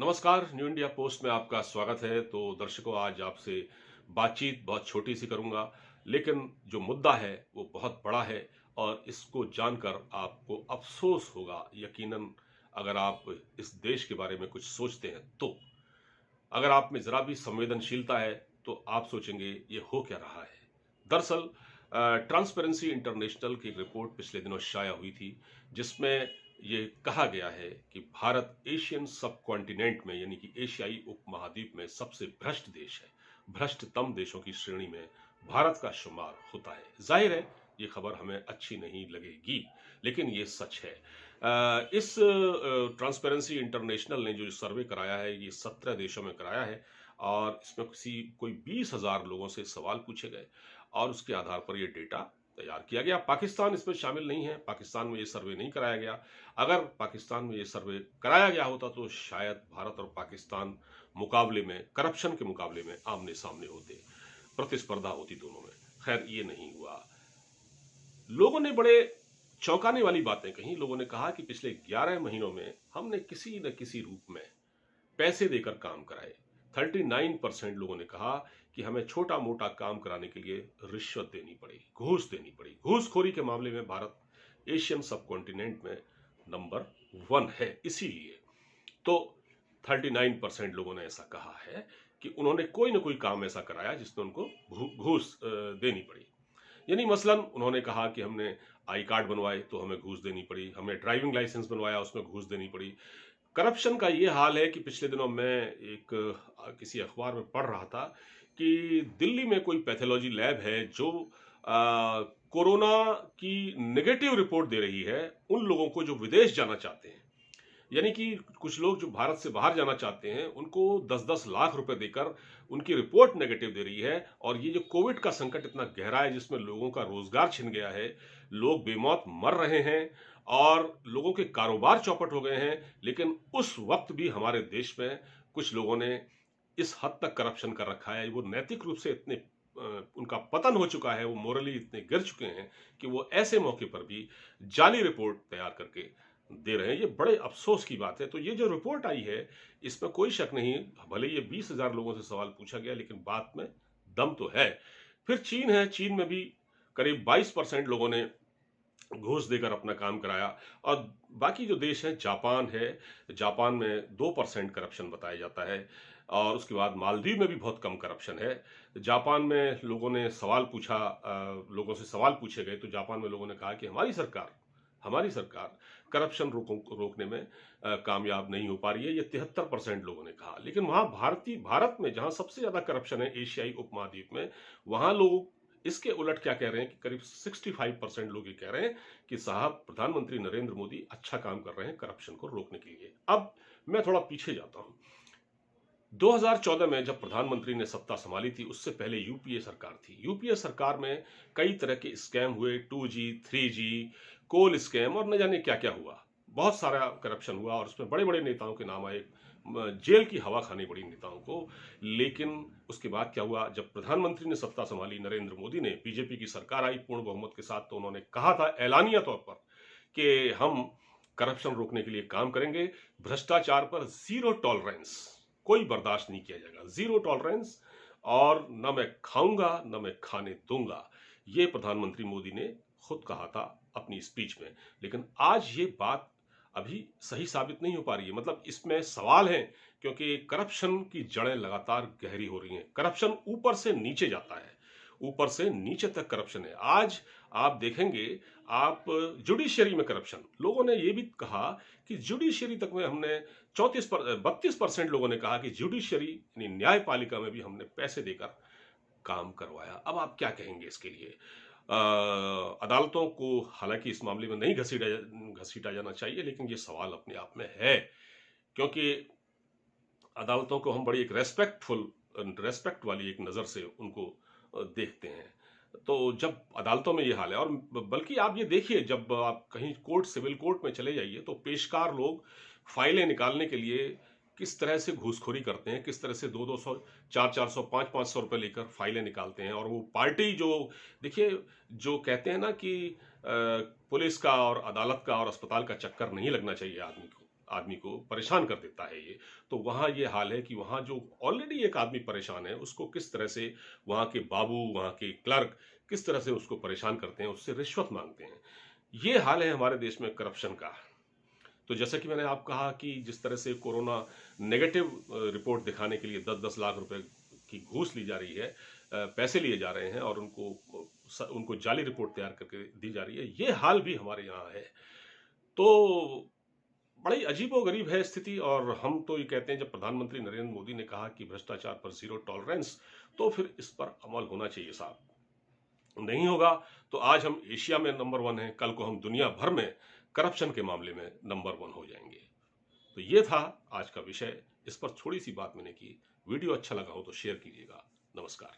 नमस्कार, new India post में आपका स्वागत है। तो दर्शकों, आज आपसे बातचीत बहुत छोटी सी करूंगा, लेकिन जो मुद्दा है वो बहुत बड़ा है और इसको जानकर आपको अफसोस होगा यकीनन, अगर आप इस देश के बारे में कुछ सोचते हैं तो। अगर आप में जरा भी संवेदनशीलता है तो आप सोचेंगे ये हो क्या रहा है। दरअसल ट्रांसपेरेंसी इंटरनेशनल की एक रिपोर्ट पिछले दिनों शाया हुई थी, जिसमें ये कहा गया है कि भारत एशियन सब कॉन्टिनेंट में, यानी कि एशियाई उपमहाद्वीप में सबसे भ्रष्ट देश है। भ्रष्टतम देशों की श्रेणी में भारत का शुमार होता है। जाहिर है ये खबर हमें अच्छी नहीं लगेगी, लेकिन ये सच है। इस ट्रांसपेरेंसी इंटरनेशनल ने जो सर्वे कराया है, ये 17 देशों में कराया है और इसमें कोई 20,000 लोगों से सवाल पूछे गए और उसके आधार पर ये डेटा तैयार किया गया। पाकिस्तान इसमें शामिल नहीं है, पाकिस्तान में ये सर्वे नहीं कराया गया। अगर पाकिस्तान में ये सर्वे कराया गया होता तो शायद भारत और पाकिस्तान मुकाबले में, करप्शन के मुकाबले में आमने सामने होते, प्रतिस्पर्धा होती दोनों में। खैर, ये नहीं हुआ। लोगों ने बड़े चौंकाने वाली बातें कही। लोगों ने कहा कि पिछले 11 महीनों में हमने किसी न किसी रूप में पैसे देकर काम कराए। 39% लोगों ने कहा कि हमें छोटा मोटा काम कराने के लिए रिश्वत देनी पड़ी, घूस देनी पड़ी। घूसखोरी के मामले में भारत एशियन सब कॉन्टिनेंट में नंबर 1 है। इसीलिए तो 39% लोगों ने ऐसा कहा है कि उन्होंने कोई ना कोई काम ऐसा कराया जिसमें उनको घूस देनी पड़ी। यानी मसलन उन्होंने कहा कि हमने आई कार्ड बनवाए तो हमें घूस देनी पड़ी, हमने ड्राइविंग लाइसेंस बनवाया उसमें घूस देनी पड़ी। करप्शन का ये हाल है कि पिछले दिनों मैं एक किसी अखबार में पढ़ रहा था कि दिल्ली में कोई पैथोलॉजी लैब है जो कोरोना की नेगेटिव रिपोर्ट दे रही है उन लोगों को जो विदेश जाना चाहते हैं। यानी कि कुछ लोग जो भारत से बाहर जाना चाहते हैं उनको 10-10 लाख रुपए देकर उनकी रिपोर्ट नेगेटिव दे रही है। और ये जो कोविड का संकट इतना गहरा है, जिसमें लोगों का रोजगार छिन गया है, लोग बेमौत मर रहे हैं और लोगों के कारोबार चौपट हो गए हैं, लेकिन उस वक्त भी हमारे देश में कुछ लोगों ने इस हद तक करप्शन कर रखा है, वो नैतिक रूप से इतने उनका पतन हो चुका है, वो मोरली इतने गिर चुके हैं कि वो ऐसे मौके पर भी जाली रिपोर्ट तैयार करके दे रहे हैं। ये बड़े अफसोस की बात है। तो ये जो रिपोर्ट आई है, इसमें कोई शक नहीं, भले ये 20,000 लोगों से सवाल पूछा गया, लेकिन बात में दम तो है। फिर चीन है, चीन में भी करीब 22% लोगों ने घूस देकर अपना काम कराया। और बाकी जो देश है, जापान है, जापान में 2% करप्शन बताया जाता है। और उसके बाद मालदीव में भी बहुत कम करप्शन है। जापान में लोगों ने सवाल पूछा, लोगों से सवाल पूछे गए तो जापान में लोगों ने कहा कि हमारी सरकार करप्शन रोकने में कामयाब नहीं हो पा रही है। ये 73% लोगों ने कहा। लेकिन वहां भारत में जहां सबसे ज्यादा करप्शन है एशियाई उपमहाद्वीप में, वहां लोग इसके उलट क्या कह रहे हैं कि करीब 65% लोग ये कह रहे हैं कि साहब, प्रधानमंत्री नरेंद्र मोदी अच्छा काम कर रहे हैं करप्शन को रोकने के लिए। अब मैं थोड़ा पीछे जाता हूं। 2014 में जब प्रधानमंत्री ने सत्ता संभाली थी, उससे पहले यूपीए सरकार थी। यूपीए सरकार में कई तरह के स्कैम हुए, 2G 3G कोल स्कैम और न जाने क्या क्या हुआ। बहुत सारा करप्शन हुआ और उसमें बड़े बड़े नेताओं के नाम आए, जेल की हवा खानी पड़ी नेताओं को। लेकिन उसके बाद क्या हुआ, जब प्रधानमंत्री ने सत्ता संभाली, नरेंद्र मोदी ने, बीजेपी की सरकार आई पूर्ण बहुमत के साथ, तो उन्होंने कहा था ऐलानिया तौर पर कि हम करप्शन रोकने के लिए काम करेंगे। भ्रष्टाचार पर जीरो टॉलरेंस, कोई बर्दाश्त नहीं किया जाएगा, जीरो टॉलरेंस। और न मैं खाऊंगा न मैं खाने दूंगा, ये प्रधानमंत्री मोदी ने खुद कहा था अपनी स्पीच में। लेकिन आज ये बात अभी सही साबित नहीं हो पा रही है। मतलब इसमें सवाल है, क्योंकि करप्शन की जड़ें लगातार गहरी हो रही हैं। करप्शन ऊपर से नीचे जाता है, ऊपर से नीचे तक करप्शन है। आज आप देखेंगे, आप जुडिशियरी में करप्शन, लोगों ने यह भी कहा कि जुडिशियरी तक में हमने 32% लोगों ने कहा कि जुडिशियरी यानी न्यायपालिका में भी हमने पैसे देकर काम करवाया। अब आप क्या कहेंगे इसके लिए? अदालतों को हालांकि इस मामले में नहीं घसीटा जाना चाहिए, लेकिन ये सवाल अपने आप में है, क्योंकि अदालतों को हम बड़ी एक रेस्पेक्ट वाली एक नज़र से उनको देखते हैं। तो जब अदालतों में ये हाल है, और बल्कि आप ये देखिए, जब आप कहीं सिविल कोर्ट में चले जाइए तो पेशकार लोग फाइलें निकालने के लिए किस तरह से घूसखोरी करते हैं, किस तरह से 200-200, 400-400, 500-500 रुपए लेकर फाइलें निकालते हैं। और वो पार्टी जो, देखिए, जो कहते हैं ना कि पुलिस का और अदालत का और अस्पताल का चक्कर नहीं लगना चाहिए आदमी को, आदमी को परेशान कर देता है ये। तो वहाँ ये हाल है कि वहाँ जो ऑलरेडी एक आदमी परेशान है, उसको किस तरह से वहाँ के बाबू, वहाँ के क्लर्क किस तरह से उसको परेशान करते हैं, उससे रिश्वत माँगते हैं। ये हाल है हमारे देश में करप्शन का। तो जैसा कि मैंने आप कहा कि जिस तरह से कोरोना नेगेटिव रिपोर्ट दिखाने के लिए 10-10 लाख रुपए की घूस ली जा रही है, पैसे लिए जा रहे हैं और उनको जाली रिपोर्ट तैयार करके दी जा रही है, ये हाल भी हमारे यहाँ है। तो बड़ी अजीबो-गरीब है स्थिति। और हम तो ये कहते हैं, जब प्रधानमंत्री नरेंद्र मोदी ने कहा कि भ्रष्टाचार पर ज़ीरो टॉलरेंस, तो फिर इस पर अमल होना चाहिए साहब। नहीं होगा तो आज हम एशिया में नंबर 1 हैं, कल को हम दुनिया भर में करप्शन के मामले में नंबर 1 हो जाएंगे। तो ये था आज का विषय। इस पर थोड़ी सी बात मैंने की। वीडियो अच्छा लगा हो तो शेयर कीजिएगा। नमस्कार।